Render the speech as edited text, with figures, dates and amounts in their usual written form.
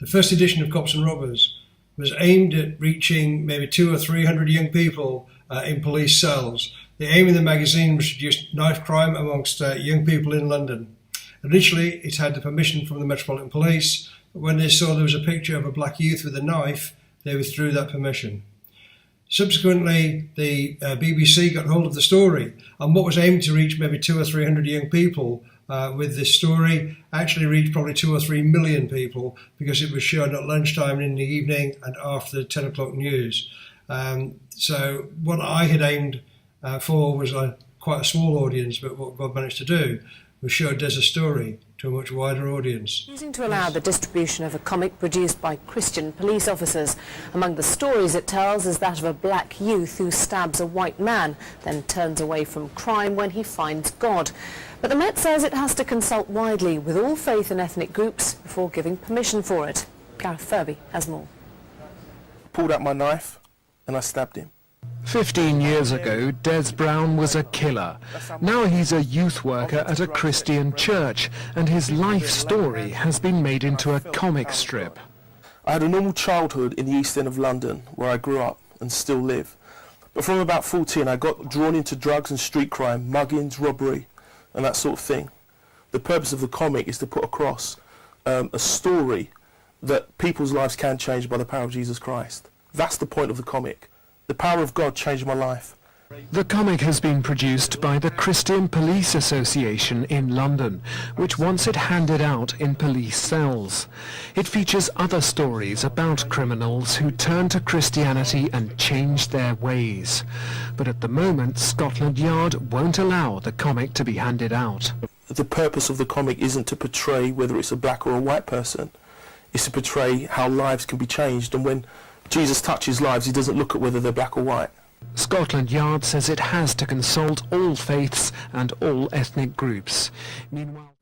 the first edition of Cops and Robbers was aimed at reaching maybe 200 or 300 young people in police cells. The aim of the magazine was to reduce knife crime amongst young people in London. Initially, it had the permission from the Metropolitan Police, but when they saw there was a picture of a black youth with a knife, they withdrew that permission. Subsequently, the BBC got hold of the story, and what was aimed to reach maybe 200 or 300 young people with this story actually reached probably 2 or 3 million people, because it was shown at lunchtime in the evening and after the 10 o'clock news. So what I had aimed for was quite a small audience, but what God managed to do was show Des a story to a much wider audience. Choosing to allow the distribution of a comic produced by Christian police officers. Among the stories it tells is that of a black youth who stabs a white man, then turns away from crime when he finds God. But the Met says it has to consult widely with all faith and ethnic groups before giving permission for it. Gareth Furby has more. Pulled out my knife and I stabbed him. 15 years ago, Des Brown was a killer. Now he's a youth worker at a Christian church, and his life story has been made into a comic strip. I had a normal childhood in the East End of London, where I grew up and still live. But from about 14, I got drawn into drugs and street crime, muggings, robbery, and that sort of thing. The purpose of the comic is to put across a story that people's lives can change by the power of Jesus Christ. That's the point of the comic. The power of God changed my life. The comic has been produced by the Christian Police Association in London, which wants it handed out in police cells. It features other stories about criminals who turned to Christianity and changed their ways. But at the moment, Scotland Yard won't allow the comic to be handed out. The purpose of the comic isn't to portray whether it's a black or a white person. It's to portray how lives can be changed, and when Jesus touches lives, he doesn't look at whether they're black or white. Scotland Yard says it has to consult all faiths and all ethnic groups. Meanwhile...